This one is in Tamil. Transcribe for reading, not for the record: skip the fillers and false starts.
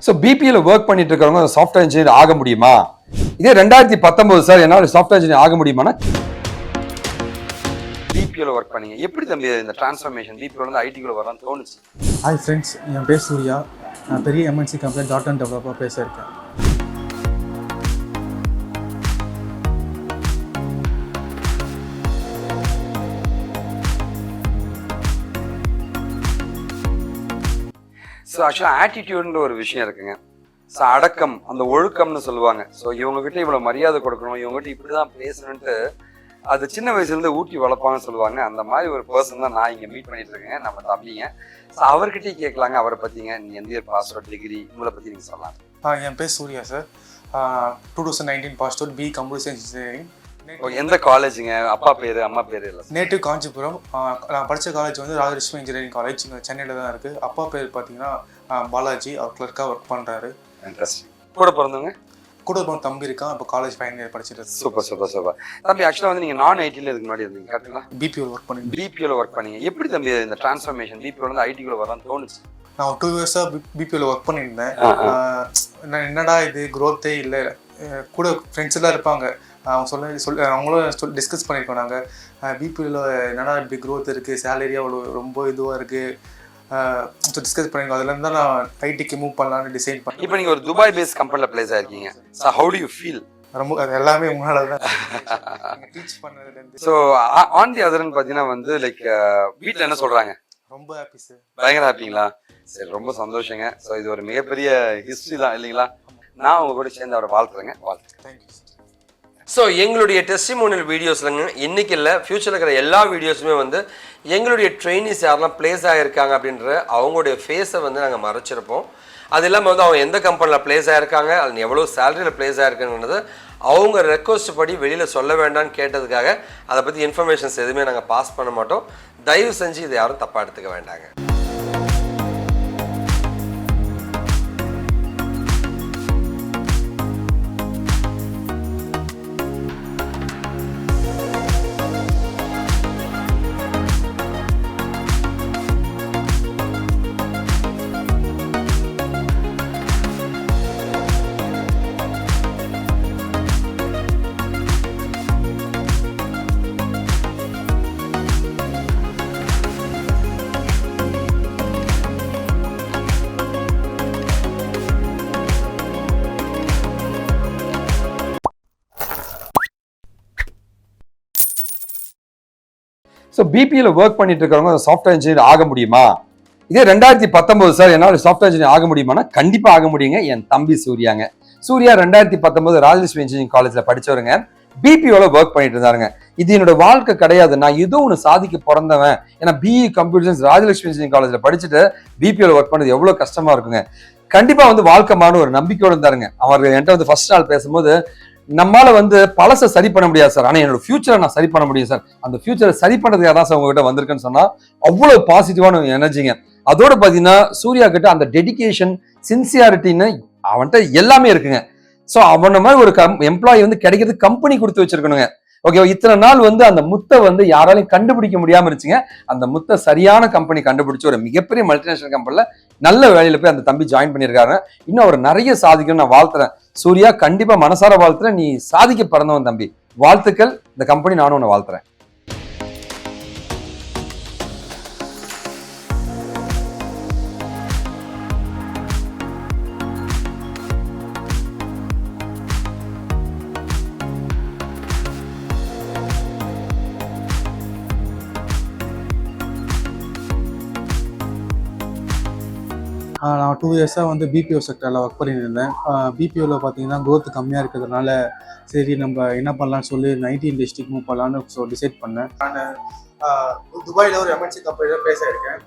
ஸோ பிபியில் ஒர்க் பண்ணிட்டு இருக்கிறவங்க சாஃப்ட்வேர் இன்ஜினியர் ஆக முடியுமா? இதே 2019 சார் என்னால் சாஃப்ட்வேர் இன்ஜினியர் ஆக முடியுமானா பிபியில் ஒர்க் பண்ணீங்க. எப்படி தம்பி இந்த டிரான்ஸ்ஃபர்மேஷன் பிபியில் ஐடிக்குள்ள வரலாம்னு தோணுச்சு? ஹாய் ஃப்ரெண்ட்ஸ், என் பேர் சூர்யா. நான் பெரிய எம்என்சி கம்பெனி .NET டெவலப்பராக பேசியிருக்கேன். ஸோ ஆக்சுவலாக ஆட்டிடியூட்னு ஒரு விஷயம் இருக்குங்க. ஸோ அடக்கம், அந்த ஒழுக்கம்னு சொல்லுவாங்க. ஸோ இவங்ககிட்ட இவ்வளோ மரியாதை கொடுக்கணும், இவங்ககிட்ட இப்படி தான் பேசணுன்ட்டு அது சின்ன வயசுலேருந்து ஊட்டி வளர்ப்பாங்கன்னு சொல்லுவாங்க. அந்த மாதிரி ஒரு பர்சன் தான் நான் இங்கே மீட் பண்ணிட்டு இருக்கேங்க, நம்ம தம்பிங்க. ஸோ அவர்கிட்டயே கேட்கலாங்க, அவரை பற்றிங்க, நீங்கள் எந்த இயர் பாஸ் அவுட், டிகிரி, உங்களை பற்றி நீங்கள் சொல்லலாம். என் பேர் Surya sir. 2019 pass out, B computer science engineering. எந்த காலேஜுங்க? அப்பா பேர் அம்மா பேர் இல்லை? நேட்டிவ் காஞ்சிபுரம். நான் படித்த காலேஜ் வந்து ராஜலட்சுமி இன்ஜினியரிங் காலேஜ், இங்கே சென்னையில் தான் இருக்குது. அப்பா பேர் பார்த்தீங்கன்னா பாலாஜி. அவர் கிளர்க்காக ஒர்க் பண்ணுறாரு. இன்ட்ரெஸ்டிங். கூட பிறந்தவங்க? கூட பிறந்த தம்பி இருக்கான், இப்போ காலேஜ் ஃபைனல் இயர் படிச்சுட்டு. Super super super. தம்பி ஆக்சுவலாக வந்து நீங்கள் நான் ஐடியில் இதுக்கு முன்னாடி இருந்தீங்க கரெக்டுங்களா? பிபிஓவில் ஒர்க் பண்ணி. பிபிஓவில் ஒர்க் பண்ணீங்க. எப்படி தம்பி இந்த டிரான்ஸ்ஃபர்மேஷன் பிபிஓவில் வந்து ஐடிக்குள்ள வரலாம்னு தோணுச்சு? நான் ஒரு 2 இயர்ஸாக பிபிஓவில் ஒர்க் பண்ணியிருந்தேன். என்னடா இது க்ரோத்தே இல்லை. கூட ஃப்ரெண்ட்ஸ் எல்லாம் இருப்பாங்க, அவங்க அவங்களும் டிஸ்கஸ் பண்ணியிருக்கோம். நாங்கள் பிபியில் என்னடா இப்படி க்ரோத் இருக்குது, சேலரியாக அவ்வளோ ரொம்ப இதுவாக இருக்குது, டிஸ்கஸ் பண்ணியிருக்கோம். அதுலேருந்து தான் நான் ஐடிக்கு மூவ் பண்ணலான்னு டிசைட் பண்ணேன். இப்போ நீங்கள் ஒரு துபாய் பேஸ் கம்பெனியில் பிளேஸ் ஆகிருக்கீங்க. So how do you feel? ரொம்ப அது எல்லாமே உங்களால் தான் டீச் பண்ணதுலேருந்து. ஸோ ஆன் தி அதர்ன்னு பார்த்தீங்கன்னா வந்து லைக் வீட்டில் என்ன சொல்கிறாங்க? ரொம்ப ஹாப்பி சார். பயங்கர ஹாப்பிங்களா? சரி, ரொம்ப சந்தோஷங்க. ஸோ இது ஒரு மிகப்பெரிய ஹிஸ்ட்ரி தான் இல்லைங்களா? நான் உங்க கூட சேர்ந்து அவரை வாழ்த்துறேங்க. வாழ்த்து. Thank you sir. ஸோ எங்களுடைய டெஸ்டிமோனியல் வீடியோஸ்லங்க இன்றைக்கி இல்லை, ஃப்யூச்சரில் இருக்கிற எல்லா வீடியோஸுமே வந்து எங்களுடைய ட்ரெயினிஸ் யாரெல்லாம் பிளேஸ் ஆகியிருக்காங்க அப்படின்ற அவங்களுடைய ஃபேஸை வந்து நாங்கள் மறைச்சிருப்போம். அது இல்லாமல் வந்து அவங்க எந்த கம்பெனியில் பிளேஸ் ஆகிருக்காங்க, அது எவ்வளோ சேலரியில் பிளேஸ் ஆகிருக்குன்றது அவங்க ரெக்வஸ்ட் படி வெளியில் சொல்ல வேண்டாம்னு கேட்டதுக்காக அதை பற்றி இன்ஃபர்மேஷன்ஸ் எதுவுமே நாங்கள் பாஸ் பண்ண மாட்டோம். தயவு செஞ்சு இதை யாரும் தப்பாக எடுத்துக்க வேண்டாங்க. ஸோ பிபியில் ஒர்க் பண்ணிட்டு இருக்கிறவங்க சாஃப்ட்வேர் இன்ஜினியர் ஆக முடியுமா? இதே 2019 சார் என்னால் சாஃப்ட்வேர் இன்ஜினியர் ஆக முடியுமானா கண்டிப்பாக ஆக முடியுங்க. என் தம்பி சூர்யாங்க. சூர்யா 2019 ராஜலட்சுமி இன்ஜினியரிங் காலேஜில் படித்தவருங்க. பிபிஓவில் ஒர்க் பண்ணிட்டு இருந்தாருங்க. இது என்னோட வாழ்க்கை கிடையாது, நான் ஏதோ ஒன்று சாதிக்க பிறந்தவன். ஏன்னா BE computer science Rajalakshmi engineering காலேஜில் படிச்சுட்டு பிபிஓவில் ஒர்க் பண்ணது எவ்வளோ கஷ்டமா இருக்குங்க. கண்டிப்பாக வந்து வாழ்க்கைமான ஒரு நம்பிக்கையோடு இருந்தாருங்க. அவர் என்கிட்ட வந்து ஃபர்ஸ்ட் நாள் பேசும்போது, நம்மளால வந்து பழசை சரி பண்ண முடியாது சார், ஆனா என்னோட ஃபியூச்சரை நான் சரி பண்ண முடியும் சார், அந்த ஃபியூச்சரை சரி பண்றதுக்காக தான் சார் உங்ககிட்ட வந்திருக்குன்னு சொன்னா அவ்வளவு பாசிட்டிவான எனர்ஜிங்க. அதோட பாத்தீங்கன்னா சூர்யா கிட்ட அந்த டெடிகேஷன், சின்சியாரிட்டின்னு அவன்கிட்ட எல்லாமே இருக்குங்க. ஸோ அவன மாதிரி ஒரு எம்ப்ளாயி வந்து கிடைக்கிறது கம்பெனி கொடுத்து வச்சிருக்கணுங்க. ஓகே, இத்தனை நாள் வந்து அந்த முத்தை வந்து யாராலையும் கண்டுபிடிக்க முடியாம இருந்துச்சுங்க. அந்த முத்தை சரியான கம்பெனி கண்டுபிடிச்சு ஒரு மிகப்பெரிய மல்டிநேஷனல் கம்பெனில நல்ல வேலையில போய் அந்த தம்பி ஜாயின் பண்ணியிருக்காரு. இன்னும் அவர் நிறைய சாதிக்கணும்னு நான் வாழ்த்துறேன். சூர்யா, கண்டிப்பா மனசார வாழ்த்துறேன். நீ சாதிக்க பிறந்தவன் தம்பி. வாழ்த்துக்கள். இந்த கம்பெனி நானும் உன்னை வாழ்த்துறேன். நான் 2 இயர்ஸாக வந்து பிபிஓ செக்டரில் ஒர்க் பண்ணியிருந்தேன். பிபிஓவில் பார்த்தீங்கன்னா க்ரோத் கம்மியாக இருக்கிறதுனால சரி நம்ம என்ன பண்ணலான்னு சொல்லி ஐடி இண்டஸ்ட்ரிக்கு மூவ் பண்ணலான்னு டிசைட் பண்ணேன். நான் துபாயில் ஒரு எம்என்சி கம்பெனியில் பிளேஸ் ஆகிருக்கேன்.